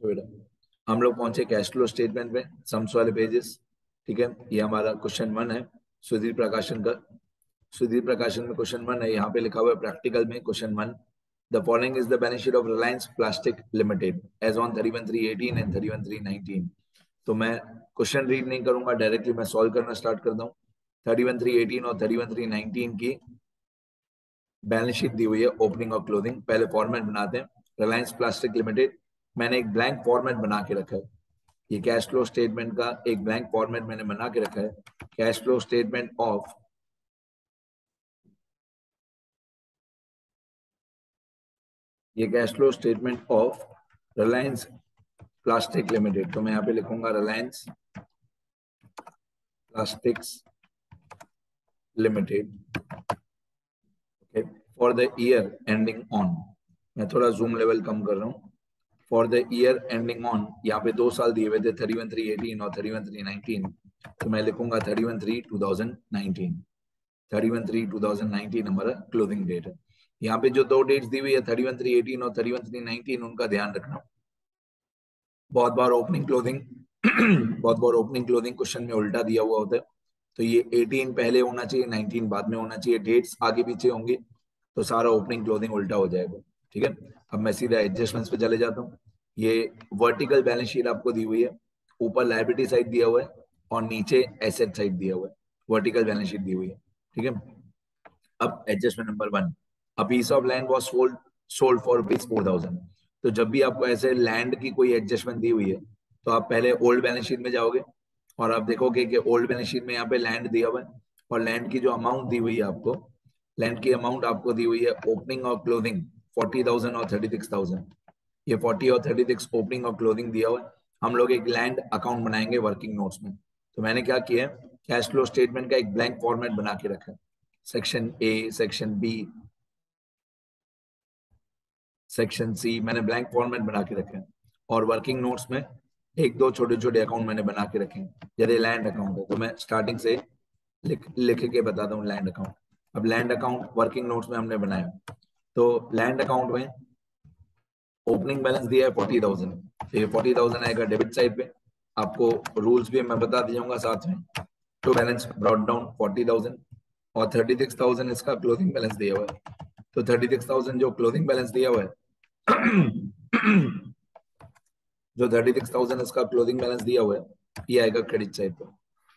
तो बेटा हम लोग पहुंचे कैश फ्लो स्टेटमेंट पे, सम्स वाले पेजेस। ठीक है, ये हमारा क्वेश्चन 1 है सुधीर प्रकाशन का। सुधीर प्रकाशन में क्वेश्चन 1 है, यहाँ पे लिखा हुआ है प्रैक्टिकल में question 1, the following is the balance sheet of Reliance Plastic Limited as on 31/3/18 and 31/3/19। तो मैं क्वेश्चन रीड नहीं करूंगा, डायरेक्टली मैं सॉल्व करना स्टार्ट कर दूं। 31/3/18 और 31/3/19 की बैलेंस शीट दी हुई है, ओपनिंग और क्लोजिंग। पहले फॉर्मेट बनाते हैं। रिलायंस प्लास्टिक लिमिटेड, मैंने एक ब्लैंक फॉर्मेट बना के रखा है। ये कैश फ्लो स्टेटमेंट का एक ब्लैंक फॉर्मेट मैंने बना के रखा है। कैश फ्लो स्टेटमेंट ऑफ ये cash flow statement of Reliance Plastic limited. तो मैं यहाँ पे लिखूंगा Reliance plastics limited for the year ending on, मैं थोड़ा जूम लेवल कम कर रहा हूँ, for the year ending on, यहाँ पे 2 साल दिए हुए थे 31/3/18 और 31/3/19। तो मैं लिखूंगा 31/3/2019। 31/3/2019 हमारा क्लोजिंग डेट है। यहाँ पे जो 2 डेट्स दी हुई है 31/3/18 और 31/3/19, उनका ध्यान रखना। बहुत बार ओपनिंग क्लोजिंग बहुत बार ओपनिंग क्लोजिंग क्वेश्चन में उल्टा दिया हुआ होता है। तो ये 18 पहले होना चाहिए, 19 बाद में होना चाहिए, डेट्स आगे पीछे होंगी तो सारा ओपनिंग क्लोजिंग उल्टा हो जाएगा। ठीक है, अब मैं सीधा एडजस्टमेंट्स पे चले जाता हूँ। ये वर्टिकल बैलेंस शीट आपको दी हुई है, ऊपर लायबिलिटी साइड दिया हुआ है और नीचे एसेट साइड दिया हुआ है। वर्टिकल बैलेंस शीट दी हुई है। ठीक है, अब adjustment number 1, a piece of land was sold for ₹4,000। तो जब भी आपको ऐसे लैंड की कोई एडजस्टमेंट दी हुई है तो आप पहले ओल्ड बैलेंस शीट में जाओगे और आप देखोगे कि ओल्ड बैलेंस शीट में यहाँ पे लैंड दिया हुआ है और लैंड की जो अमाउंट दी हुई है आपको, लैंड की अमाउंट आपको दी हुई है ओपनिंग और क्लोजिंग 40,000 और 36,000। ये 40 और 36 ओपनिंग और क्लोजिंग दिया हुआ है। हम लोग एक लैंड अकाउंट बनाएंगे वर्किंग नोट्स में। तो मैंने क्या किया है, कैश फ्लो स्टेटमेंट का एक ब्लैंक फॉर्मेट बना के रखा है। Section A, section B, section C मैंने ब्लैंक फॉर्मेट बना के रखे हैं और वर्किंग नोट्स में एक दो छोटे छोटे अकाउंट मैंने बना के रखे हैं। जैसे लैंड अकाउंट है तो मैं स्टार्टिंग से लिख के बताता हूँ लैंड अकाउंट। अब लैंड अकाउंट वर्किंग नोट्स में हमने बनाया, तो लैंड अकाउंट में ओपनिंग बैलेंस दिया है 40,000। तो ये 40,000 आएगा डेबिट साइड पे। आपको रूल्स भी मैं बता दूंगा साथ में। तो बैलेंस ब्रॉट डाउन 40,000 और 36,000 इसका क्लोजिंग बैलेंस दिया हुआ है। तो 36,000 जो क्लोजिंग बैलेंस दिया हुआ है जो 36,000 इसका क्लोजिंग बैलेंस दिया हुआ है ये आएगा क्रेडिट साइड पर।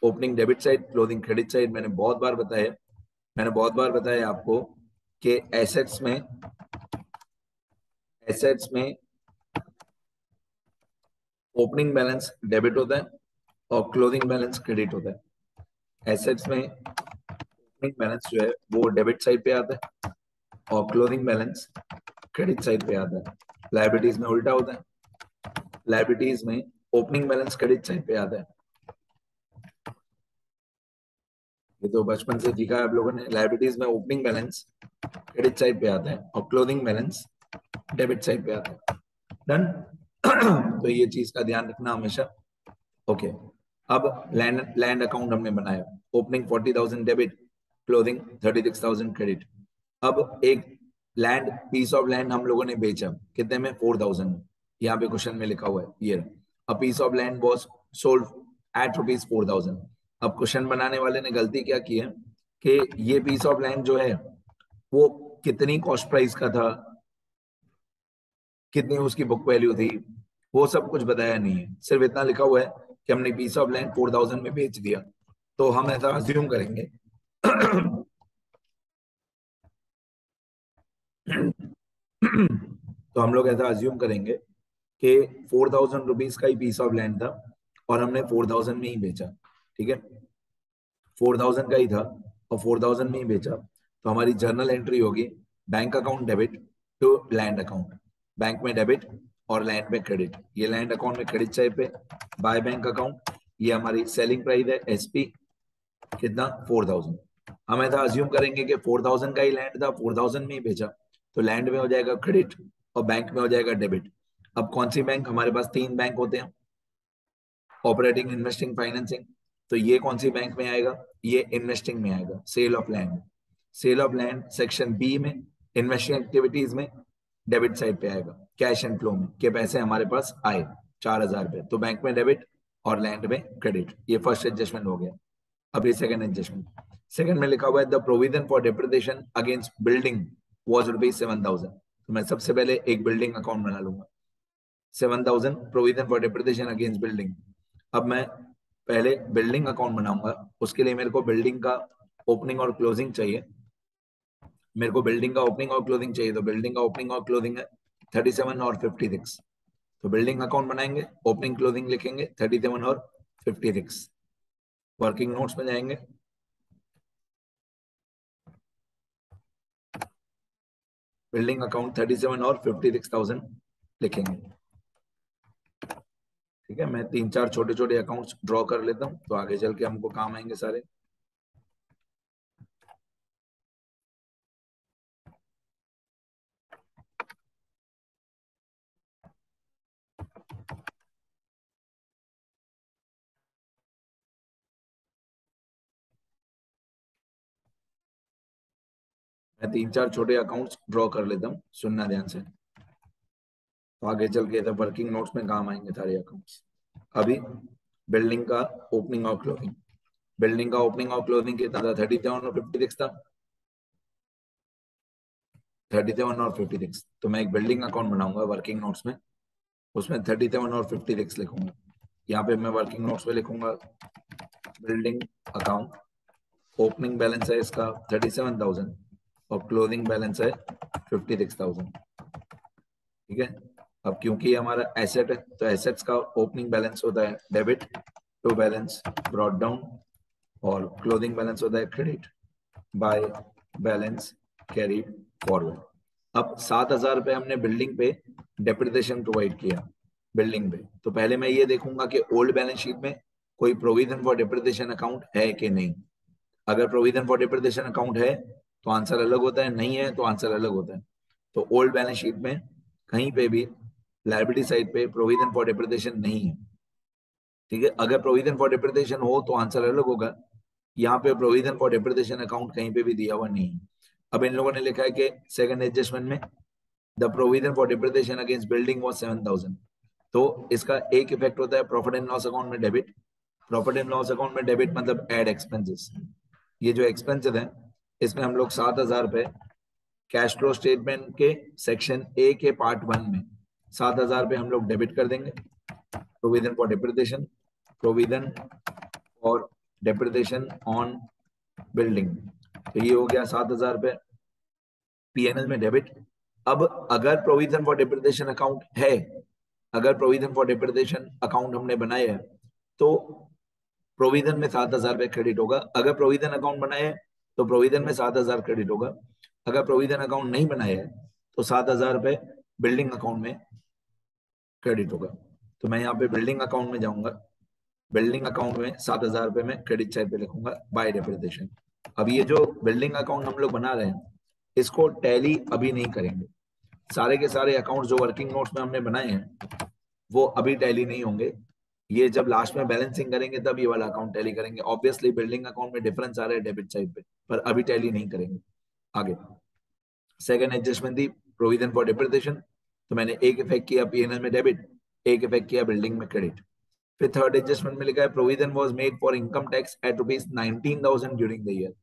Opening debit side, closing credit side. मैंने बहुत बार बताया आपको कि एसेट्स में ओपनिंग बैलेंस डेबिट होता है और क्लोजिंग बैलेंस क्रेडिट होता है। एसेट्स में ओपनिंग बैलेंस जो है वो डेबिट साइड पे आता है और क्लोजिंग बैलेंस क्रेडिट साइड पे आता है। लायबिलिटीज में उल्टा होता है, लायबिलिटीज में ओपनिंग बैलेंस क्रेडिट साइड पे आता है। ये तो बचपन से सीखा है आप लोगों ने। लायबिलिटीज में ओपनिंग बैलेंस क्रेडिट साइड पे आता है और क्लोजिंग बैलेंस डेबिट साइड पे आता है। डन तो ये चीज का ध्यान रखना हमेशा। ओके, अब लैंड अकाउंट हमने बनाया, ओपनिंग 40,000 डेबिट, क्लोजिंग 36,000 क्रेडिट। अब एक लैंड, पीस ऑफ लैंड हम लोगों ने बेचा कितने में, 4,000 में। यहाँ पे क्वेश्चन में लिखा हुआ है ये, a piece of land was sold at ₹4,000। अब क्वेश्चन बनाने वाले ने गलती क्या की है कि ये पीस ऑफ लैंड जो है वो कितनी कॉस्ट प्राइस का था, कितनी उसकी बुक वैल्यू थी, वो सब कुछ बताया नहीं है। सिर्फ इतना लिखा हुआ है कि हमने पीस ऑफ लैंड 4,000 में बेच दिया। तो हम ऐसा अज्यूम करेंगे तो हम लोग ऐसा अज्यूम करेंगे कि 4,000 रुपीज का ही पीस ऑफ लैंड था और हमने 4,000 में ही बेचा। ठीक है, 4,000 का ही था और 4,000 में ही बेचा। तो हमारी जर्नल एंट्री होगी bank account debit to land account, bank में डेबिट और लैंड में क्रेडिट। ये लैंड अकाउंट में क्रेडिट साइड पे बाय बैंक अकाउंट, ये हमारी सेलिंग प्राइस है एसपी कितना 4,000। हम ऐसा अज्यूम करेंगे कि 4,000 का ही लैंड था, 4,000 में ही बेचा, तो लैंड में हो जाएगा क्रेडिट और बैंक में हो जाएगा डेबिट। अब कौन सी बैंक, हमारे पास 3 बैंक होते हैं, ऑपरेटिंग, इन्वेस्टिंग, फाइनेंसिंग। तो ये कौन सी बैंक में आएगा, ये इन्वेस्टिंग में आएगा, sale of land. Sale of land section B में, इन्वेस्टिंग एक्टिविटीज में डेबिट साइड पे आएगा कैश एंड फ्लो में, के पैसे हमारे पास आए 4000 रुपए, तो बैंक में डेबिट और लैंड में क्रेडिट। ये फर्स्ट एडजस्टमेंट हो गया। अभी सेकंड एडजस्टमेंट, सेकंड में लिखा हुआ है the provision for depreciation against building was ₹7,000। तो मैं सबसे पहले एक बिल्डिंग अकाउंट बना लूंगा, 7,000 provision for depreciation against building. अब मैं पहले बिल्डिंग अकाउंट बनाऊंगा, उसके लिए मेरे को बिल्डिंग का ओपनिंग और क्लोजिंग चाहिए। मेरे को बिल्डिंग का ओपनिंग और क्लोजिंग चाहिए, तो बिल्डिंग का ओपनिंग और क्लोजिंग है 37 और 56। तो बिल्डिंग अकाउंट बनाएंगे, ओपनिंग क्लोजिंग लिखेंगे 37 और 56। वर्किंग नोट्स में जाएंगे, बिल्डिंग अकाउंट 37 और 56,000 लिखेंगे। ठीक है, मैं 3-4 छोटे छोटे अकाउंट्स ड्रॉ कर लेता हूं, तो आगे चल के हमको काम आएंगे सारे। मैं 3-4 छोटे अकाउंट्स ड्रॉ कर लेता हूँ, सुनना ध्यान से, तो आगे चल के तो वर्किंग नोट्स में काम आएंगे सारे अकाउंट्स। अभी बिल्डिंग का ओपनिंग और क्लोजिंग, बिल्डिंग का ओपनिंग और क्लोजिंग कितना था, 37 और 56 था, 37 और 56। तो मैं एक बिल्डिंग अकाउंट बनाऊंगा वर्किंग नोट्स में, उसमें 37 और 56 लिखूंगा। यहाँ पे मैं वर्किंग नोट्स में लिखूंगा बिल्डिंग अकाउंट, ओपनिंग बैलेंस है इसका 37,000 और क्लोजिंग बैलेंस है 56,000। ठीक है, अब क्योंकि ये हमारा एसेट है, तो एसेट्स का ओपनिंग बैलेंस होता है debit to balance brought down, और क्लोजिंग बैलेंस होता है credit by balance carried forward. अब 7,000 रुपए हमने बिल्डिंग पे डेप्रिसिएशन प्रोवाइड किया बिल्डिंग पे, तो पहले मैं ये देखूंगा कि ओल्ड बैलेंस शीट में कोई प्रोविजन फॉर डेप्रिसिएशन अकाउंट है कि नहीं। अगर प्रोविजन फॉर डेप्रिसिएशन अकाउंट है तो आंसर अलग होता है, नहीं है तो आंसर अलग होता है। तो ओल्ड बैलेंस शीट में कहीं पे भी लायबिलिटी साइड पे प्रोविजन फॉर डेप्रिसिएशन नहीं है। ठीक है, अगर प्रोविजन फॉर डेप्रिसिएशन हो तो आंसर अलग होगा। यहाँ पे प्रोविजन फॉर डेप्रिसिएशन अकाउंट कहीं पे भी दिया हुआ नहीं है। अब इन लोगों ने लिखा है कि सेकंड एडजस्टमेंट में the provision for depreciation against building was 7,000। तो इसका एक इफेक्ट होता है प्रॉफिट एंड लॉस अकाउंट में debit. Profit and loss account में डेबिट मतलब एड एक्सपेंसेस। ये जो एक्सपेंसेस है इसमें हम लोग 7,000 रुपए कैश फ्लो स्टेटमेंट के सेक्शन ए के पार्ट 1 में 7,000 रुपए हम लोग डेबिट कर देंगे। Provision for depreciation, provision for depreciation on building, तो ये हो गया 7,000 रुपए पीएनएल में डेबिट। अब अगर प्रोविजन फॉर डेप्रिसिएशन अकाउंट है, अगर प्रोविजन फॉर डेप्रिसिएशन अकाउंट हमने बनाया है तो प्रोविजन में 7,000 रुपए क्रेडिट होगा। अगर प्रोविजन अकाउंट बनाया है तो प्रोविजन में 7,000 क्रेडिट होगा। अगर प्रोविजन अकाउंट नहीं बनाया है तो 7,000 रुपए बिल्डिंग अकाउंट में क्रेडिट होगा। तो मैं यहाँ पे बिल्डिंग अकाउंट में जाऊंगा, बिल्डिंग अकाउंट में 7,000 रुपए में क्रेडिट साइड पे लिखूंगा बाय डेप्रिसिएशन। अब ये जो बिल्डिंग अकाउंट हम लोग बना रहे हैं इसको टैली अभी नहीं करेंगे। सारे के सारे अकाउंट जो वर्किंग नोट्स में हमने बनाए हैं वो अभी टैली नहीं होंगे। ये जब लास्ट में बैलेंसिंग करेंगे तब ये वाला अकाउंट टैली करेंगे। ऑब्वियसली बिल्डिंग अकाउंट में डिफरेंस आ रहा है डेबिट साइड पे, पर अभी टैली नहीं करेंगे। आगे सेकंड एडजस्टमेंट थी प्रोविजन फॉर डेप्रिसिएशन, तो मैंने एक इफेक्ट किया पीएनएल में डेबिट, एक इफेक्ट किया बिल्डिंग में क्रेडिट। फिर थर्ड एडजस्टमेंट में लिखा है provision was made for income tax at ₹19,000 during the year.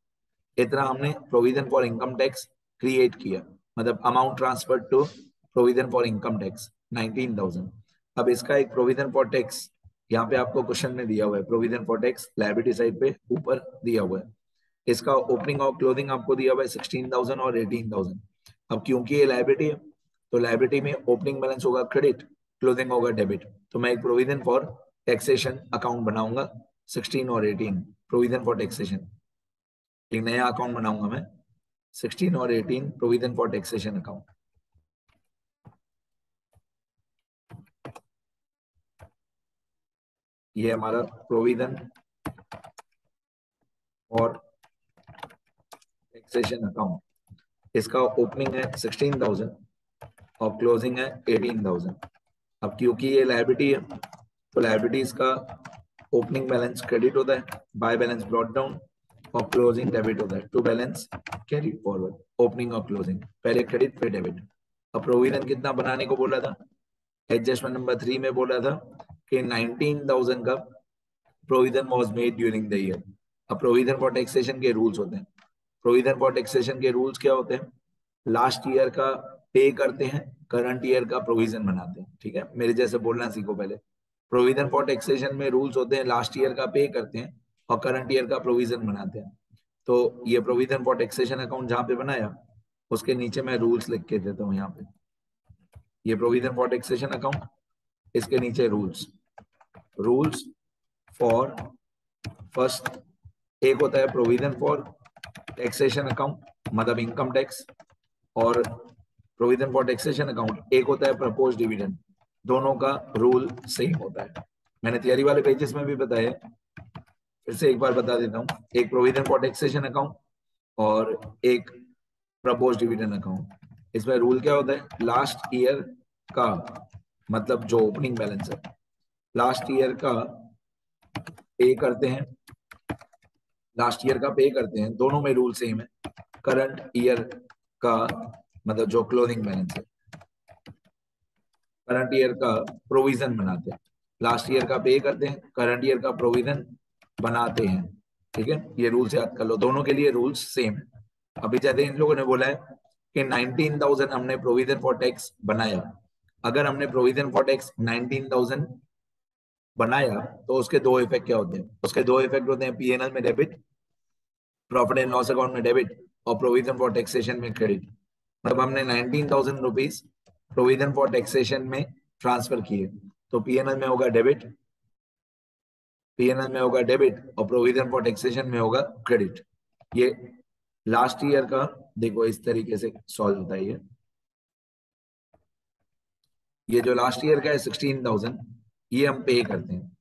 इतना हमने provision for income tax create किया, मतलब amount transfer to provision for income tax 19,000। अब इसका एक प्रोविजन फॉर टैक्स यहाँ पे आपको क्वेश्चन में दिया हुआ है, provision for tax liability side पे ऊपर दिया हुआ है। इसका ओपनिंग और क्लोजिंग आपको दिया हुआ है 16,000 और 18,000। अब क्योंकि ये लायबिलिटी है तो लायबिलिटी में ओपनिंग बैलेंस होगा क्रेडिट, क्लोजिंग होगा डेबिट। तो मैं एक प्रोविजन फॉर टैक्सेशन अकाउंट बनाऊंगा 16 और 18, प्रोविजन फॉर टैक्सेशन। एक नया अकाउंट बनाऊंगा मैं 16 और 18 प्रोविजन फॉर टैक्सेशन अकाउंट। ये हमारा प्रोविजन फॉर टैक्सेशन अकाउंट, इसका ओपनिंग है 16,000 और क्लोजिंग है 18,000। अब क्योंकि ये लायबिलिटी है तो लायबिलिटीज का ओपनिंग बैलेंस क्रेडिट होता है बाय बैलेंस ब्रॉट डाउन और क्लोजिंग डेबिट होता है to balance carry forward. Opening और क्लोजिंग पहले क्रेडिट फिर डेबिट। अब प्रोविजन कितना बनाने को बोला था, एडजस्टमेंट नंबर 3 में बोला था कि 19,000 का provision was made during the year. अब प्रोविजन फॉर टैक्सेशन के रूल्स होते हैं। प्रोविजन फॉर टैक्सेशन के रूल्स क्या होते हैं, लास्ट ईयर का पे करते हैं, करंट ईयर का प्रोविजन बनाते हैं। ठीक है, मेरे जैसे बोलना सीखो पहले। प्रोविजन फॉर टैक्सेशन में रूल्स होते हैं, लास्ट ईयर का पे करते हैं और करंट ईयर का प्रोविजन बनाते हैं। तो ये प्रोविजन फॉर टैक्सेशन अकाउंट जहां पे बनाया, उसके नीचे मैं रूल्स लिख के देता हूँ यहाँ पे। ये प्रोविजन फॉर टैक्सेशन अकाउंट, इसके नीचे रूल्स। रूल्स फॉर फर्स्ट, एक होता है प्रोविजन फॉर टैक्सेशन अकाउंट, मतलब इनकम टैक्स, और प्रोविजन फॉर टैक्सेशन अकाउंट एक होता है प्रपोज डिविडेंड। दोनों का रूल सेम होता है। मैंने थियरी वाले पेजेस में भी बताया, फिर से एक बार बता देता हूँ। एक प्रोविजन फॉर टैक्सेशन अकाउंट और एक प्रपोज डिविडेंड अकाउंट। इसमें रूल क्या होता है, लास्ट ईयर का, मतलब जो ओपनिंग बैलेंस है, लास्ट ईयर का पे करते हैं, लास्ट ईयर का पे करते हैं, दोनों में रूल सेम है। करंट ईयर का मतलब जो क्लोजिंग बैलेंस है, करंट ईयर का प्रोविजन बनाते हैं। लास्ट ईयर का पे करते हैं, करंट ईयर का प्रोविजन बनाते हैं। ठीक है, ये रूल्स याद कर लो, दोनों के लिए रूल्स सेम है। अभी जैसे इन लोगों ने बोला है कि 19,000 हमने प्रोविजन फॉर टैक्स बनाया। अगर हमने प्रोविजन फॉर टैक्स 19,000 बनाया तो उसके दो इफेक्ट क्या होते हैं, उसके दो इफेक्ट होते हैं, पीएनएल में debit, profit and loss account में डेबिट, और प्रोविजन फॉर टैक्सेशन में क्रेडिट। मतलब हमने 19,000 रुपीज प्रोविजन फॉर टैक्सेशन में ट्रांसफर किए, तो पीएनएल में होगा डेबिट, पीएनएल में होगा डेबिट, और प्रोविजन फॉर टैक्सेशन में होगा क्रेडिट। ये लास्ट ईयर का देखो इस तरीके से सॉल्व होता है। ये जो लास्ट ईयर का है 16,000, ये हम पे करते हैं।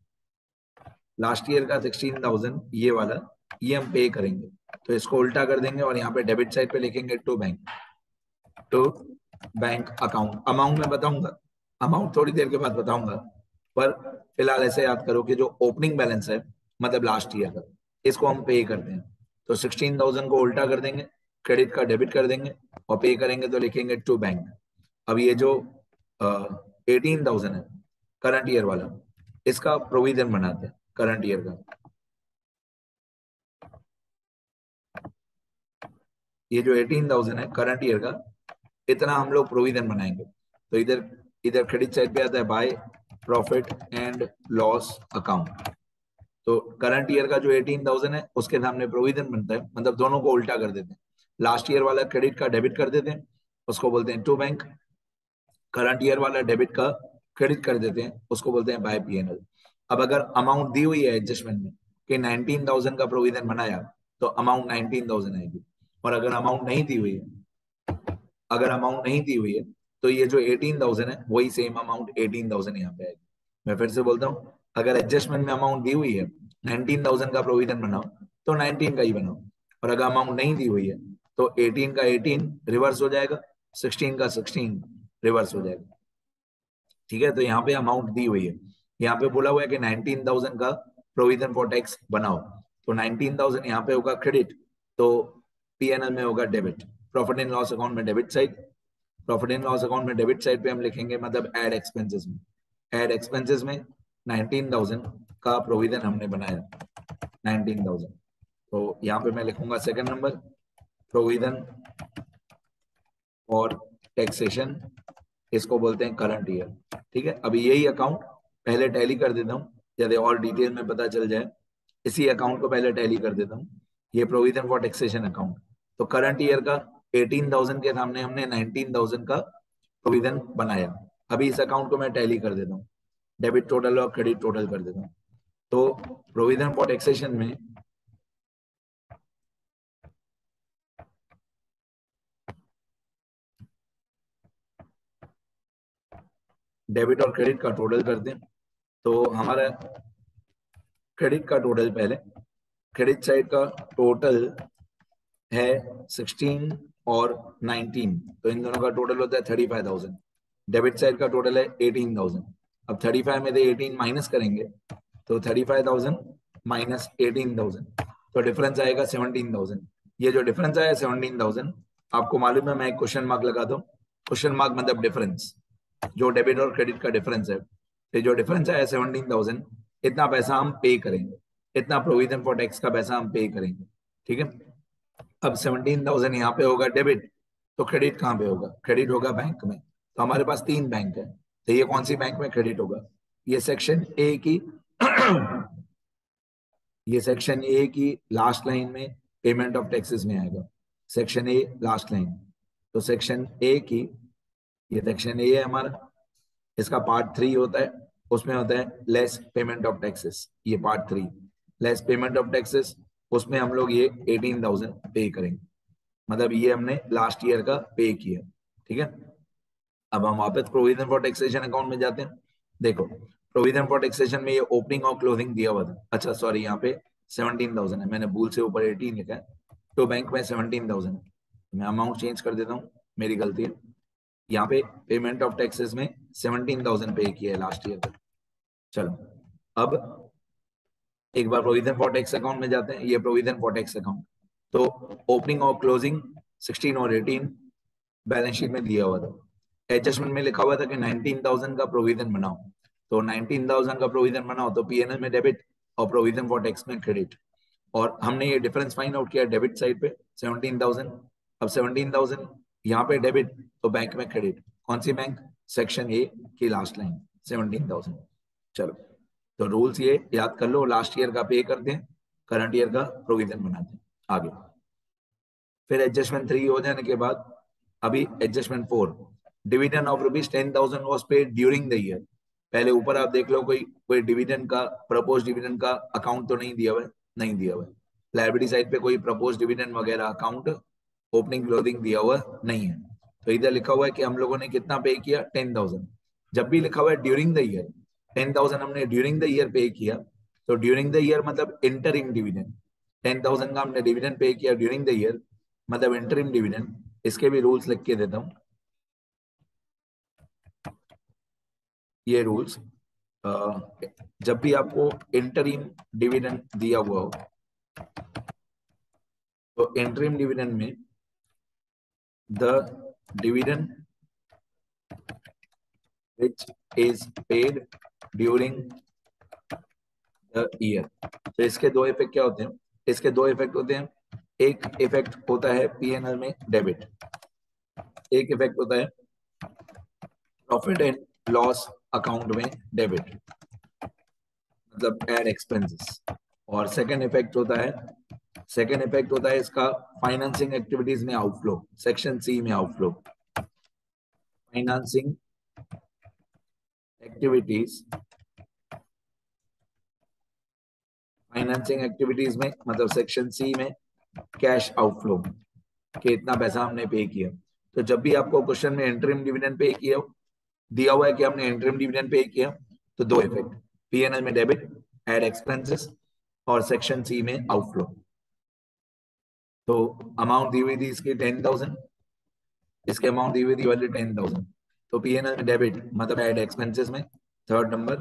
लास्ट ईयर का 16,000 ये वाला, ये हम पे करेंगे, तो इसको उल्टा कर देंगे और यहाँ पे डेबिट साइड पे लिखेंगे to bank, to bank account. Amount में बताऊंगा, अमाउंट थोड़ी देर के बाद बताऊंगा, पर फिलहाल ऐसे याद करो कि जो ओपनिंग बैलेंस है, मतलब लास्ट ईयर का, इसको हम पे करते हैं। तो 16,000 को उल्टा कर देंगे, क्रेडिट का डेबिट कर देंगे, और पे करेंगे तो लिखेंगे टू बैंक। अब ये जो 18,000 है करंट ईयर वाला, इसका प्रोविजन बनाते हैं करंट ईयर का। ये जो 18,000 है करंट ईयर का, इतना हम लोग प्रोविजन बनाएंगे। तो इधर इधर क्रेडिट साइड पे आता है by profit and loss account. तो करंट ईयर का जो 18,000 है उसके सामने प्रोविजन बनता है, मतलब दोनों को उल्टा कर देते हैं। लास्ट ईयर वाला क्रेडिट का डेबिट कर देते हैं, उसको बोलते हैं टू बैंक। करंट ईयर वाला डेबिट का क्रेडिट कर देते हैं, उसको बोलते हैं बाय पीएनएल। अब अगर अमाउंट दी हुई है एडजस्टमेंट में कि 19,000 का प्रोविजन बनाया, तो अमाउंट 19,000 आएगी। और अगर अमाउंट नहीं दी हुई है, अगर अमाउंट नहीं दी हुई है, तो ये जो 18,000 है वही सेम अमाउंट 18,000 यहाँ पे आएगी। मैं फिर से बोलता हूँ, अगर एडजस्टमेंट में अमाउंट दी हुई है 19,000 का प्रोविजन बनाओ, तो 19 का ही बनाओ। और अगर अमाउंट नहीं दी हुई है तो 18 का 18 रिवर्स हो जाएगा, 16 का 16 रिवर्स हो जाएगा। ठीक है, तो यहाँ पे अमाउंट दी हुई है, यहाँ पे बोला हुआ है कि 19,000 का प्रोविजन फॉर टैक्स बनाओ, तो 19,000 यहाँ पे होगा क्रेडिट, तो पीएनएल में होगा debit. Profit and loss account में debit side, profit and loss account में डेबिट साइड पे हम लिखेंगे, मतलब ऐड एक्सपेंसेस में, ऐड एक्सपेंसेस में 19,000 का प्रोविजन हमने बनाया 19,000। तो यहाँ पे मैं लिखूंगा सेकंड नंबर, प्रोविजन और टैक्सेशन, इसको बोलते हैं करंट ईयर। ठीक है, अभी यही अकाउंट पहले टैली कर देता हूँ, यदि और डिटेल में पता चल जाए। इसी अकाउंट को पहले टैली कर देता हूँ, ये प्रोविजन फॉर टैक्सेशन अकाउंट। तो करंट ईयर का 18,000 के सामने हमने 19,000 का प्रोविजन बनाया। अभी इस अकाउंट को मैं टैली कर देता हूँ, डेबिट टोटल और क्रेडिट टोटल कर देता हूँ। तो प्रोविजन फॉर टैक्सेशन में डेबिट और क्रेडिट का टोटल करते हैं। तो हमारा क्रेडिट का टोटल, पहले क्रेडिट साइड का टोटल है 16 और 19, तो इन दोनों का टोटल होता है 35,000। डेबिट साइड का टोटल है 18,000। अब 35 में से 18 माइनस करेंगे, तो 35,000 माइनस 18,000, तो डिफरेंस आएगा 17,000। ये जो डिफरेंस आया 17,000, आपको मालूम है, मैं एक क्वेश्चन मार्क लगा दूं, क्वेश्चन मार्क मतलब डिफरेंस, जो डेबिट और क्रेडिट का डिफरेंस है, तो जो डिफरेंस है 17,000, इतना पैसा हम पे करेंगे, इतना प्रोविजन फॉर टैक्स का पैसा हम पे करेंगे, ठीक है। अब 17,000 यहाँ पे होगा डेबिट, तो क्रेडिट कहाँ पे होगा? क्रेडिट होगा बैंक में। तो हमारे पास 3 बैंक है, तो ये कौन सी बैंक में क्रेडिट होगा? ये सेक्शन ए की ये सेक्शन ए की लास्ट लाइन में पेमेंट ऑफ टैक्सेस में आएगा, सेक्शन ए लास्ट लाइन। तो सेक्शन ए की, ये सेक्शन ए है हमारा, इसका पार्ट 3 होता है, उसमें होता है लेस पेमेंट ऑफ टैक्सेस, ये part 3 less payment of taxes, उसमें हम लोग ये 18,000 पे करेंगे, मतलब ये हमने लास्ट ईयर का पे किया, ठीक है। अब हम वापस प्रोविजन फॉर टैक्सेशन अकाउंट में जाते हैं। देखो प्रोविजन फॉर टैक्सेशन में ये ओपनिंग और क्लोजिंग दिया हुआ था, अच्छा सॉरी यहाँ पे 17,000 है, मैंने भूल से ऊपर 18 लिखा है, तो बैंक में 17,000 है, मैं अमाउंट चेंज कर देता हूँ, मेरी गलती है। यहाँ पे पेमेंट ऑफ टैक्सेस में 17,000 पे किया है लास्ट ईयर का। चलो अब एक बार प्रोविजन फॉर टैक्स अकाउंट में जाते हैं, ये प्रोविजन फॉर टैक्स अकाउंट, तो ओपनिंग और क्लोजिंग 16 और 18 बैलेंस शीट में दिया हुआ था। एडजस्टमेंट में लिखा हुआ था कि 19,000 का प्रोविजन बनाओ, तो 19,000 का प्रोविजन बनाओ तो पीएनएल में डेबिट और प्रोविजन फॉर टैक्स में क्रेडिट, और हमने ये डिफरेंस फाइंड आउट किया डेबिट साइड पे 17,000। अब 17,000 यहाँ पे डेबिट, तो बैंक में क्रेडिट, कौन सी बैंक? सेक्शन ए की लास्ट लाइन 17,000। चलो तो रूल्स ये याद कर लो, लास्ट ईयर का पे करते हैं, करंट ईयर का प्रोविजन बनाते हैं। आगे फिर एडजस्टमेंट 3 हो जाने के बाद अभी adjustment 4, dividend of ₹10,000 was paid during the year. पहले ऊपर आप देख लो कोई डिविडेंड का, प्रपोज डिविडेंड का अकाउंट तो नहीं दिया हुआ है, नहीं दिया हुआ है। लायबिलिटी साइड पे कोई प्रपोज डिविडेंड वगैरह अकाउंट ओपनिंग क्लोजिंग दिया हुआ नहीं है, तो इधर लिखा हुआ है कि हम लोगों ने कितना पे किया 10,000। जब भी लिखा हुआ है ड्यूरिंग द ईयर 10,000 हमने ड्यूरिंग द ईयर पे किया, तो ड्यूरिंग द ईयर मतलब इंटरिम डिविडेंड, 10,000 का हमने डिविडेंड पे किया ड्यूरिंग द ईयर मतलब इंटरिम डिविडेंड। इसके भी रूल्स लिख के देता हूं, ये रूल्स, जब भी आपको इंटरिम डिविडेंड दिया हुआ हो, तो इंटरिम डिविडेंड में the dividend which is paid during the year, तो इसके दो इफेक्ट क्या होते हैं? इसके दो इफेक्ट होते हैं, एक इफेक्ट होता है पीएनएल में डेबिट, एक इफेक्ट होता है प्रॉफिट एंड लॉस अकाउंट में डेबिट, मतलब एड एक्सपेंसेस। और सेकंड इफेक्ट होता है इसका फाइनेंसिंग एक्टिविटीज में आउटफ्लो, सेक्शन सी में आउटफ्लो, फाइनेंसिंग एक्टिविटीज में मतलब सेक्शन सी में कैश आउटफ्लो, कि इतना पैसा हमने पे किया। तो जब भी आपको क्वेश्चन में इंटरिम डिविडेंड पे किया दिया हुआ है कि हमने इंटरिम डिविडेंड पे किया, तो दो इफेक्ट, पीएनएल में डेबिट एड एक्सपेंसेस और सेक्शन सी में आउटफ्लो। तो अमाउंट दी हुई थी इसकी 10,000, इसके अमाउंट दी हुई थी वाली 10,000, तो पीएनएल में डेबिट मतलब एड एक्सपेंसेस में third number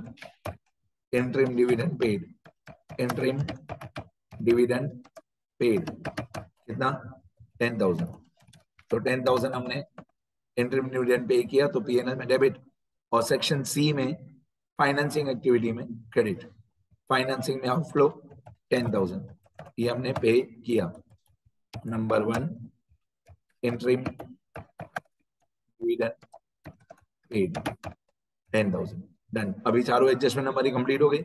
interim dividend paid, interim dividend paid कितना 10,000, तो 10,000 हमने इंटरिम डिविडेंड पे किया तो पीएनएल में डेबिट, और सेक्शन सी में फाइनेंसिंग एक्टिविटी में क्रेडिट, फाइनेंसिंग में आउटफ्लो 10,000 ये हमने पे किया। Number 1 interim dividend paid 10,000 done. अभी चारों एडजस्टमेंट हमारी कंप्लीट हो गई,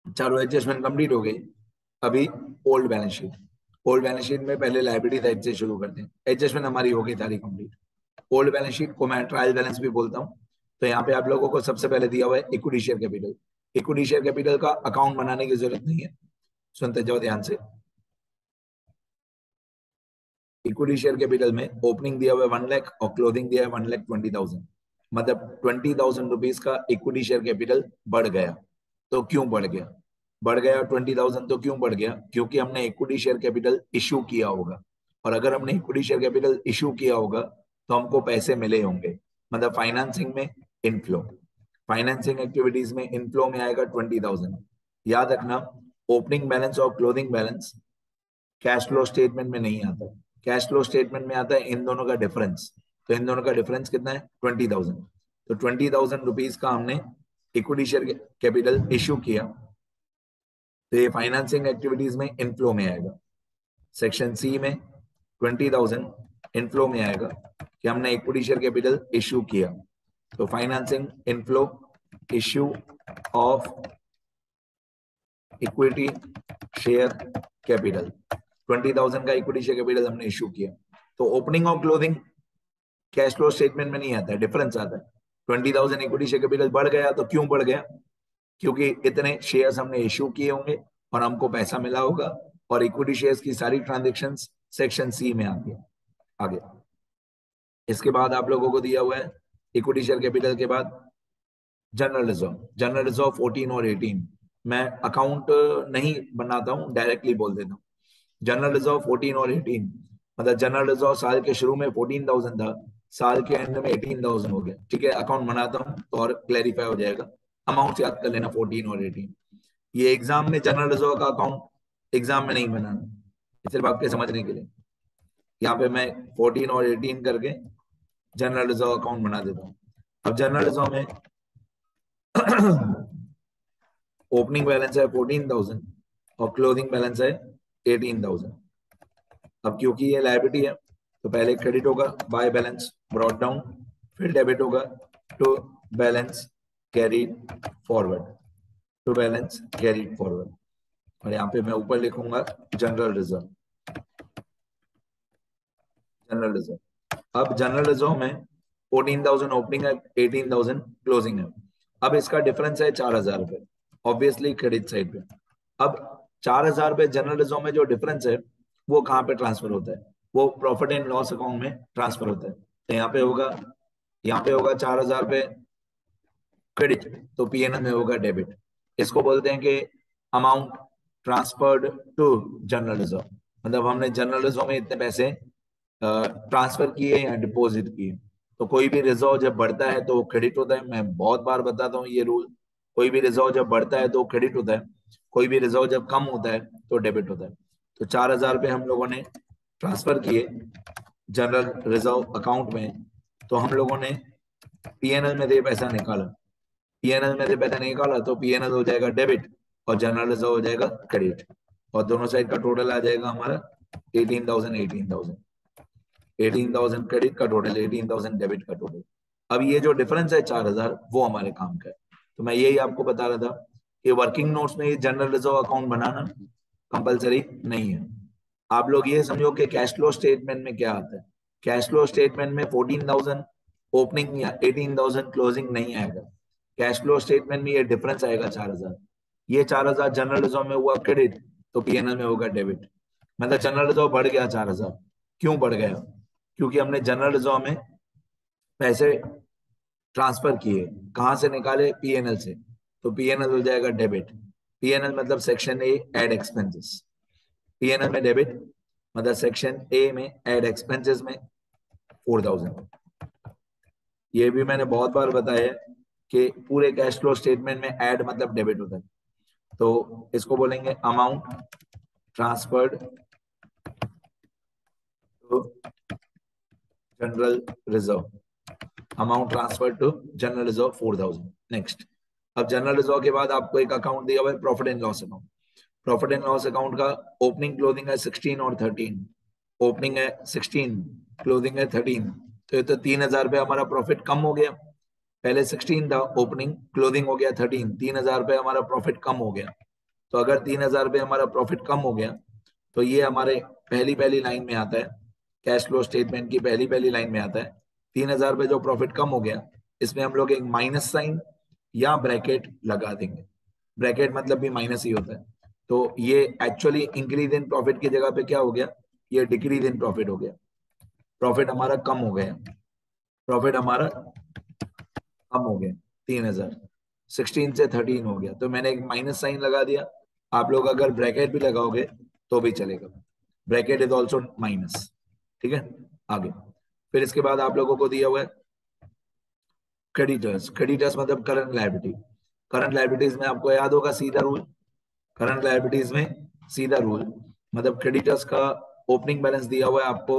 चारों एडजस्टमेंट कंप्लीट हो गई। अभी old balance sheet, old balance sheet में पहले लायबिलिटी साइड से शुरू करते हैं, एडजस्टमेंट हमारी हो गई सारी कंप्लीट। ओल्ड बैलेंस शीट को मैं ट्रायल बैलेंस भी बोलता हूँ, तो यहाँ पे आप लोगों को सबसे पहले दिया हुआ है equity share capital. Equity share capital का अकाउंट बनाने की जरूरत नहीं है, सुनते जाओ ध्यान से। इक्विटी शेयर कैपिटल में ओपनिंग दिया हुआ है 1 लाख और क्लोजिंग दिया है 1,20,000, मतलब 20,000 रुपीज का इक्विटी शेयर कैपिटल बढ़ गया। तो क्यों बढ़ गया? बढ़ गया 20,000 तो क्यों बढ़ गया? क्योंकि हमने इक्विटी शेयर कैपिटल इश्यू किया होगा, और अगर हमने इक्विटी शेयर कैपिटल इश्यू किया होगा तो हमको पैसे मिले होंगे, मतलब फाइनेंसिंग में इनफ्लो, फाइनेंसिंग एक्टिविटीज में इनफ्लो में आएगा 20,000। याद रखना ओपनिंग बैलेंस और closing balance cash flow statement में नहीं आता, कैश फ्लो स्टेटमेंट में आता है इन दोनों का डिफरेंस, तो इन दोनों का डिफरेंस कितना है 20,000। तो 20,000 रुपीज का हमने इक्विटी शेयर कैपिटल इश्यू किया, तो ये फाइनेंसिंग एक्टिविटीज में इनफ्लो में आएगा। सेक्शन सी में 20,000 इनफ्लो में आएगा कि हमने इक्विटी शेयर कैपिटल इश्यू किया। तो financing inflow issue of equity share capital, 20,000 का इक्विटी शेयर कैपिटल हमने इश्यू किया। तो ओपनिंग और क्लोजिंग कैश फ्लो स्टेटमेंट में नहीं आता है, डिफरेंस आता है। 20,000 इक्विटी शेयर कैपिटल बढ़ गया, तो क्यों बढ़ गया? क्योंकि इतने शेयर्स हमने इश्यू किए होंगे और हमको पैसा मिला होगा, और इक्विटी शेयर्स की सारी ट्रांजेक्शन्स सेक्शन सी में आती है। आगे इसके बाद आप लोगों को दिया हुआ है इक्विटी शेयर कैपिटल के बाद जनरल रिजर्व। जनरल रिजर्व 14 और 18 मैं अकाउंट नहीं बनाता हूं, डायरेक्टली बोल देता हूं। जनरल रिजर्व 14 और 18 मतलब जनरल रिजर्व साल के शुरू में 14,000 था, साल के एंड में 18,000 हो गया। ठीक है, अकाउंट बनाता हूं तो और क्लैरिफाई हो जाएगा। अमाउंट याद कर लेना 14 और 18। ये एग्जाम में जनरल रिजर्व का अकाउंट एग्जाम में नहीं बनाना, सिर्फ आपके समझने के लिए। यहाँ पे मैं 14 और 18 करके जनरल रिजर्व अकाउंट बना देता हूँ। अब जनरल रिजर्व में ओपनिंग बैलेंस है 14,000 और क्लोजिंग बैलेंस है 18,000। अब क्योंकि ये लायबिलिटी है तो पहले क्रेडिट होगा बाय बैलेंस ब्रॉट डाउन, फिर डेबिट होगा to balance carried forward, to balance carried forward. और यहाँ पे मैं ऊपर लिखूंगा जनरल रिजर्व। जनरल रिजर्व, अब जनरल रिजर्व में 14,000 ओपनिंग है, 18,000 क्लोजिंग है। अब इसका डिफरेंस है 4,000 रुपए, ऑब्वियसली क्रेडिट साइड पे। अब 4,000 रुपए जनरल रिजर्व में जो डिफरेंस है वो कहाँ पे ट्रांसफर होता है? वो प्रॉफिट एंड लॉस अकाउंट में ट्रांसफर होता है। तो यहाँ पे होगा 4,000 रुपए क्रेडिट, तो पीएनएल में होगा डेबिट। इसको बोलते हैं कि amount transferred to general reserve, मतलब हमने जनरल रिजर्व में इतने पैसे ट्रांसफर किए या डिपॉजिट किए। तो कोई भी रिजर्व जब बढ़ता है तो क्रेडिट होता है। मैं बहुत बार बताता हूँ ये रूल, कोई भी रिजर्व जब बढ़ता है तो क्रेडिट होता है, कोई भी रिजर्व जब कम होता है तो डेबिट होता है। तो 4,000 रुपए हम लोगों ने ट्रांसफर किए जनरल रिजर्व अकाउंट में, तो हम लोगों ने पीएनएल में से पैसा निकाला। पीएनएल में से पैसा निकाला तो पीएनएल हो जाएगा डेबिट और जनरल रिजर्व हो जाएगा क्रेडिट, और दोनों साइड का टोटल आ जाएगा हमारा 18,000 18,000। 18,000 क्रेडिट का टोटल, 18,000 डेबिट का टोटल। अब ये जो डिफरेंस है 4,000 वो हमारे काम का है। तो मैं यही आपको बता रहा था कि वर्किंग नोट्स में जनरल रिजर्व अकाउंट बनाना कंपलसरी नहीं है। आप लोग ये समझो कि कैश फ्लो स्टेटमेंट में क्या आता है। कैश फ्लो स्टेटमेंट में 14,000 ओपनिंग या 18,000 क्लोजिंग नहीं आएगा। कैश फ्लो स्टेटमेंट में ये डिफरेंस आएगा 4,000। ये 4,000 जनरल रिजर्व में हुआ क्रेडिट तो पीएनएल में होगा डेबिट। मतलब जनरल रिजर्व बढ़ गया 4,000। क्यों बढ़ गया? क्योंकि हमने जनरल रिजर्व में पैसे ट्रांसफर किए। कहां से निकाले? पीएनएल से, तो पीएनएल हो जाएगा डेबिट। पीएनएल मतलब section A add expenses. PNL में डेबिट मतलब सेक्शन ए में एड एक्सपेंसेस में 4,000। ये भी मैंने बहुत बार बताया कि पूरे कैश फ्लो स्टेटमेंट में ऐड मतलब डेबिट होता है। तो इसको बोलेंगे amount transferred to general reserve. Amount transferred to general reserve 4,000। Next, अब जनरल रिजर्व के बाद आपको एक अकाउंट दिया हुआ है profit and loss account. Profit and loss account का ओपनिंग क्लोजिंग है 16 और 13। ओपनिंग है 16, क्लोजिंग है 13। तो ये तो 3,000 रुपये हमारा प्रॉफिट कम हो गया। पहले 16 था ओपनिंग, क्लोजिंग हो गया 13, 3,000 रुपये हमारा प्रॉफिट कम हो गया। तो अगर 3,000 रुपये हमारा प्रॉफिट कम हो गया तो ये हमारे पहली लाइन में आता है, कैश फ्लो स्टेटमेंट की पहली लाइन में आता है। 3,000 रुपये जो प्रॉफिट कम हो गया, इसमें हम लोग एक माइनस साइन या ब्रैकेट लगा देंगे। ब्रैकेट मतलब भी माइनस ही होता है। तो ये एक्चुअली इंक्रीज इन प्रॉफिट की जगह पे क्या हो गया? ये डिक्रीज इन प्रॉफिट हो गया। प्रॉफिट हमारा कम हो गया, प्रॉफिट हमारा कम हो गया। 3,000 16 से 13 हो गया, तो मैंने एक माइनस साइन लगा दिया। आप लोग अगर ब्रैकेट भी लगाओगे तो भी चलेगा। Bracket is also minus. ठीक है, आगे फिर इसके बाद आप लोगों को दिया हुआ है क्रेडिटर्स। क्रेडिटर्स मतलब करंट लायबिलिटी। करंट लायबिलिटीज में आपको याद होगा सीधा रूल। करंट लायबिलिटीज में सीधा रूल मतलब क्रेडिटर्स का ओपनिंग बैलेंस दिया हुआ है आपको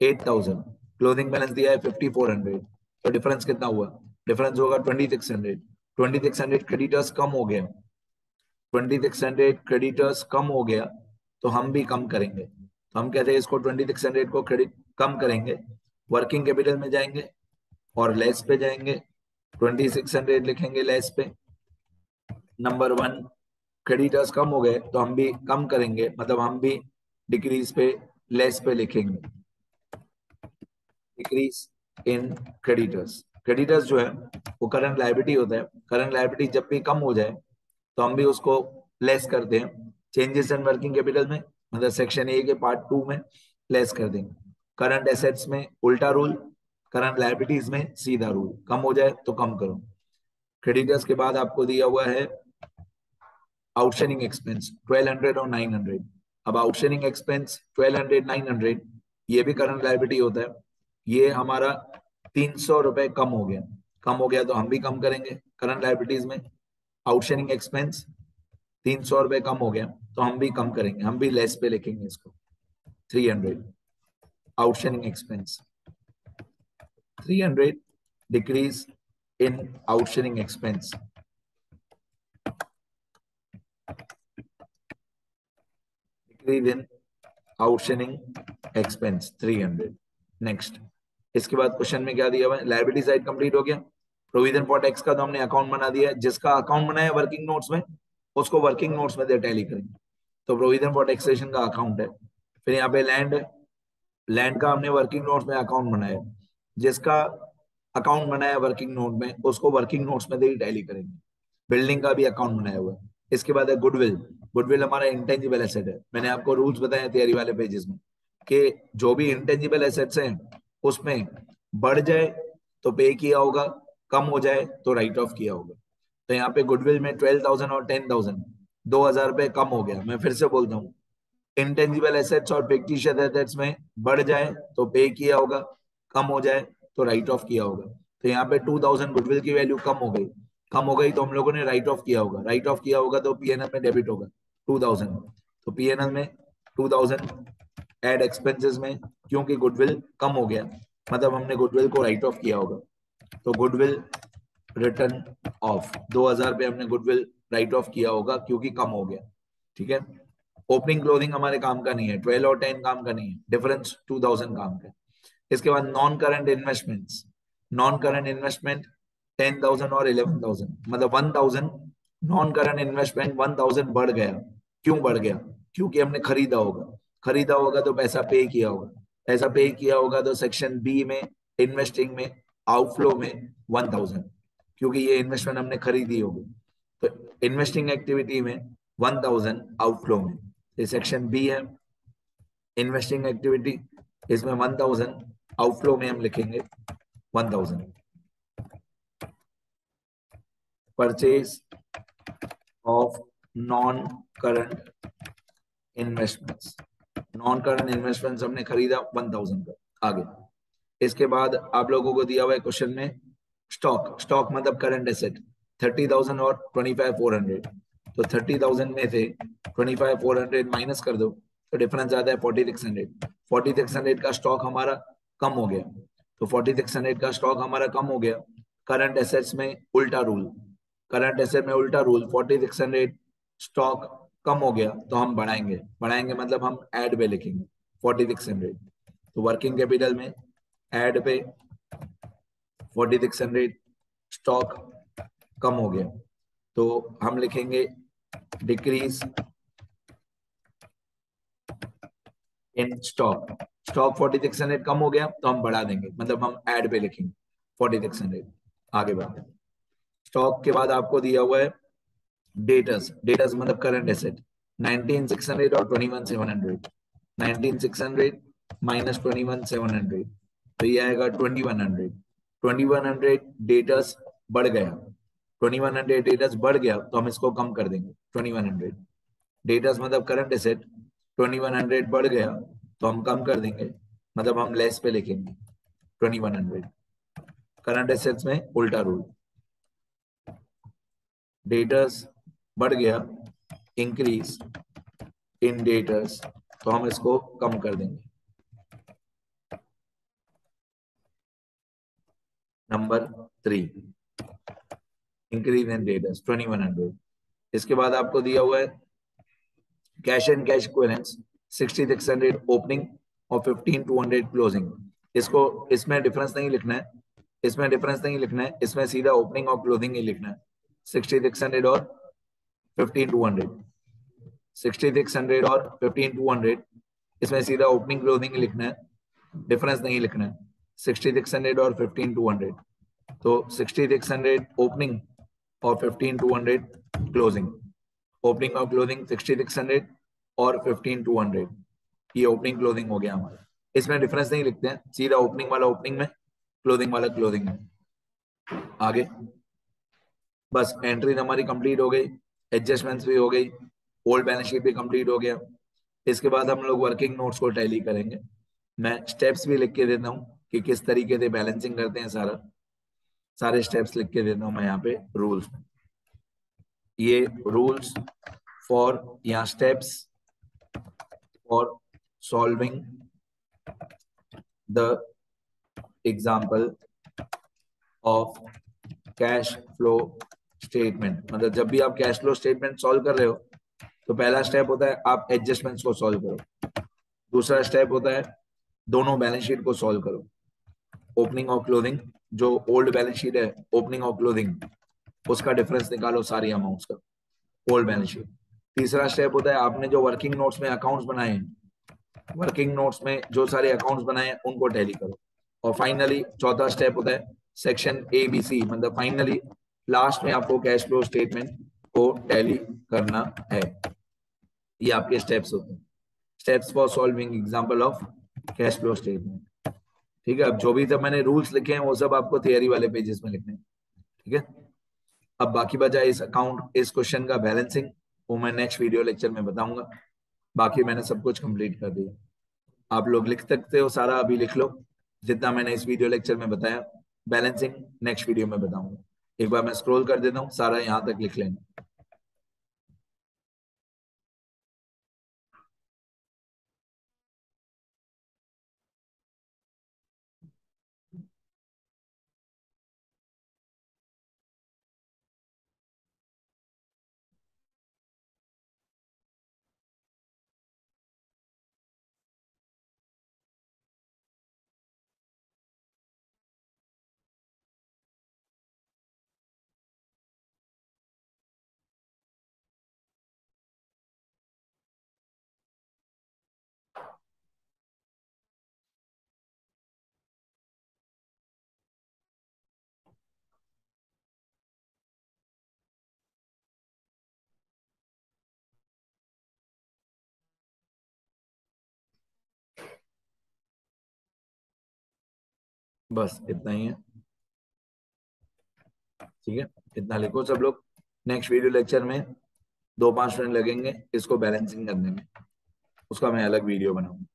8,000, क्लोजिंग बैलेंस दिया है 5400, तो डिफरेंस कितना हुआ? डिफरेंस होगा 2600। 2600 क्रेडिटर्स कम हो गया, 2600 क्रेडिटर्स कम हो गया, तो हम भी कम करेंगे। तो हम कहते हैं इसको 2600 को क्रेडिट कम करेंगे, वर्किंग कैपिटल में जाएंगे और लेस पे जाएंगे, 2600 लिखेंगे लेस पे। नंबर वन, क्रेडिटर्स कम हो गए तो हम भी कम करेंगे, मतलब हम भी डिक्रीज पे लेस पे लिखेंगे, डिक्रीज इन क्रेडिटर्स। क्रेडिटर्स जो है वो करंट लायबिलिटी होता है, करंट लायबिलिटी जब भी कम हो जाए तो हम भी उसको लेस करते हैं। चेंजेस इन वर्किंग कैपिटल में, मतलब सेक्शन ए के पार्ट 2 में लेस कर देंगे। करंट एसेट्स में उल्टा रूल, करंट लायबिलिटीज में सीधा रूल, कम हो जाए तो कम करो। क्रेडिटर्स के बाद आपको दिया हुआ है आउटस्टैंडिंग एक्सपेंस 1200 और 900। अब आउटस्टैंडिंग एक्सपेंस 1200 900 ये भी करंट लायबिलिटी होता है, ये हमारा 300 रुपए कम हो गया, कम हो गया तो हम भी कम करेंगे करंट लायबिलिटीज में। आउटस्टैंडिंग एक्सपेंस 300 रुपए कम हो गया तो हम भी कम करेंगे, हम भी लेस पे लिखेंगे इसको 300। Outstanding expense 300, decrease in outstanding expense, decrease in outstanding expense 300। Next, इसके बाद क्वेश्चन में क्या दिया हुआ है? लायबिलिटी साइड कंप्लीट हो गया। प्रोविजन फॉर टैक्स का तो हमने अकाउंट बना दिया है, जिसका अकाउंट बनाया वर्किंग नोट्स में उसको वर्किंग नोट्स में टैली करेंगे, तो प्रोविजन फॉर टैक्सेशन का अकाउंट है। फिर यहाँ पे लैंड है, लैंड का हमने वर्किंग नोट्स में अकाउंट बनाया, जिसका अकाउंट बनाया वर्किंग नोट में उसको वर्किंग नोट्स में ही टैली करेंगे। बिल्डिंग का भी अकाउंट बनाया हुआ है। इसके बाद है गुडविल। गुडविल हमारा इंटेंजिबल एसेट है, मैंने आपको रूल्स बताए थियरी वाले पेजेस में कि जो भी इंटेंजिबल एसेट्स हैं उसमें बढ़ जाए तो पे किया होगा, कम हो जाए तो राइट ऑफ किया होगा। तो यहाँ पे गुडविल में 12,000 और 10,000, 2,000 रुपए कम हो गया। मैं फिर से बोलता हूँ, इंटेंजिबल एसेट्स और फिक्टिशियस एसेट्स में बढ़ जाए तो पे किया होगा, कम हो जाए तो राइट ऑफ किया होगा। तो यहाँ पे 2,000 गुडविल की वैल्यू कम हो गई, कम हो गई तो हम लोगों ने राइट ऑफ किया होगा, राइट ऑफ किया होगा तो पीएनएल में डेबिट होगा 2,000। तो पीएनएल में 2,000 एड एक्सपेंसेस में, क्योंकि गुडविल कम हो गया मतलब हमने गुडविल को राइट ऑफ किया होगा, तो गुडविल रिटर्न ऑफ 2,000 पे हमने गुडविल राइट ऑफ किया होगा क्योंकि कम हो गया। ठीक है, ओपनिंग क्लोजिंग हमारे काम का नहीं है, 12 और 10 काम का नहीं है, डिफरेंस 2,000 काम का है। इसके बाद non current investments, non current investment 10,000 और 11,000, मतलब 1,000 नॉन करंट इन्वेस्टमेंट 1,000 बढ़ गया। क्यों बढ़ गया? क्योंकि हमने खरीदा होगा, खरीदा होगा तो पैसा पे किया होगा, पैसा पे किया होगा तो सेक्शन बी में इन्वेस्टिंग में आउटफ्लो में 1,000, क्योंकि ये इन्वेस्टमेंट हमने खरीदी होगी। तो इन्वेस्टिंग एक्टिविटी में 1,000 आउटफ्लो में, ये सेक्शन बी है इन्वेस्टिंग एक्टिविटी, इसमें 1,000 आउटफ्लो में हम लिखेंगे 1,000। Purchase of non current investments, non current investments हमने खरीदा 1,000 का। आगे इसके बाद आप लोगों को दिया हुआ है क्वेश्चन में स्टॉक, स्टॉक मतलब करंट एसेट 30,000 और 25,400, तो 30,000 में से 25,400 माइनस कर दो तो डिफरेंस आता है 4,600। 4,600 का स्टॉक हमारा कम हो गया, तो 4,600 का स्टॉक हमारा कम हो गया। करंट एसेट्स में उल्टा रूल, करंट एसेट में उल्टा रूल, 4,600 स्टॉक कम हो गया तो हम बढ़ाएंगे, बढ़ाएंगे मतलब हम ऐड पे लिखेंगे 4,600। तो वर्किंग कैपिटल में ऐड पे 4,600 स्टॉक कम हो गया तो हम लिखेंगे डिक्रीज इन स्टॉक। स्टॉक 4,600 कम हो गया तो हम बढ़ा देंगे, मतलब हम ऐड पे लिखेंगे 4,600। आगे बढ़ते हैं, स्टॉक के बाद आपको दिया हुआ है डेटर्स, डेटर्स मतलब करंट एसेट 19,600 और 21,700, 19,600 माइनस 21,700 तो ये आएगा 2,100। 2,100 डेटर्स बढ़ गया, 2,100 डेटर्स बढ़ गया तो हम इसको कम कर देंगे 2,100। डेटर्स मतलब करंट एसेट 2,100 बढ़ गया तो हम कम कर देंगे, मतलब हम लेस पे लिखेंगे 2,100। करंट एसेट्स में उल्टा रूल, डेटर्स बढ़ गया इंक्रीज इन डेटर्स तो हम इसको कम कर देंगे। Number 3, increase in debtors 2100। इसके बाद आपको दिया हुआ है cash and cash equivalents 6600 opening और 15200 क्लोजिंग। इसको इसमें डिफरेंस नहीं लिखना है, इसमें डिफरेंस नहीं लिखना है, इसमें सीधा ओपनिंग और क्लोजिंग ही लिखना है। 6600 और 15200, 6600 और 15200, इसमें सीधा ओपनिंग क्लोजिंग ही लिखना है, डिफरेंस नहीं लिखना है। 6600 और 15200, तो 6600 ओपनिंग और 15200 क्लोजिंग। ओपनिंग और क्लोजिंग 6600 और 15200, ये ओपनिंग क्लोजिंग हो गया हमारा। इसमें डिफरेंस नहीं लिखते हैं, सीधा ओपनिंग वाला ओपनिंग में, क्लोजिंग वाला क्लोजिंग में। आगे बस एंट्रीज हमारी कंप्लीट हो गई, एडजस्टमेंट्स भी हो गई, ओल्ड बैलेंस शीट भी कंप्लीट हो गया। इसके बाद हम लोग वर्किंग नोट्स को टैली करेंगे। मैं स्टेप्स भी लिख के देता हूँ कि किस तरीके से बैलेंसिंग करते हैं, सारे स्टेप्स लिख के देता हूँ मैं यहाँ पे रूल्स में। ये रूल्स फॉर या steps for solving the example of cash flow statement. मतलब जब भी आप कैश फ्लो स्टेटमेंट सॉल्व कर रहे हो तो पहला स्टेप होता है आप एडजस्टमेंट्स को सॉल्व करो, दूसरा स्टेप होता है दोनों बैलेंस शीट को सॉल्व करो, ओपनिंग और क्लोजिंग, जो ओल्ड बैलेंस शीट है ओपनिंग और क्लोजिंग उसका डिफरेंस निकालो सारी अमाउंट्स का, ओल्ड बैलेंस शीट। तीसरा स्टेप होता है आपने जो वर्किंग नोट्स में अकाउंट्स बनाए हैं, वर्किंग नोट्स में जो सारे अकाउंट्स बनाए हैं उनको टैली करो। और फाइनली चौथा स्टेप होता है सेक्शन ABC, मतलब फाइनली लास्ट में आपको कैश फ्लो स्टेटमेंट को टैली करना है। ये आपके स्टेप्स होते हैं, steps for solving example of cash flow statement. ठीक है, अब जो भी सब मैंने रूल्स लिखे हैं वो सब आपको थियरी वाले पेजेस में लिखने हैं। ठीक है, अब बाकी बचा इस क्वेश्चन का बैलेंसिंग, वो मैं नेक्स्ट वीडियो लेक्चर में बताऊंगा। बाकी मैंने सब कुछ कंप्लीट कर दिया, आप लोग लिख सकते हो सारा, अभी लिख लो जितना मैंने इस वीडियो लेक्चर में बताया। बैलेंसिंग नेक्स्ट वीडियो में बताऊंगा। एक बार मैं स्क्रॉल कर देता हूँ, सारा यहाँ तक लिख लेना। बस इतना ही है, ठीक है, इतना लिखो सब लोग। नेक्स्ट वीडियो लेक्चर में 2-5 मिनट लगेंगे इसको बैलेंसिंग करने में, उसका मैं अलग वीडियो बनाऊंगा।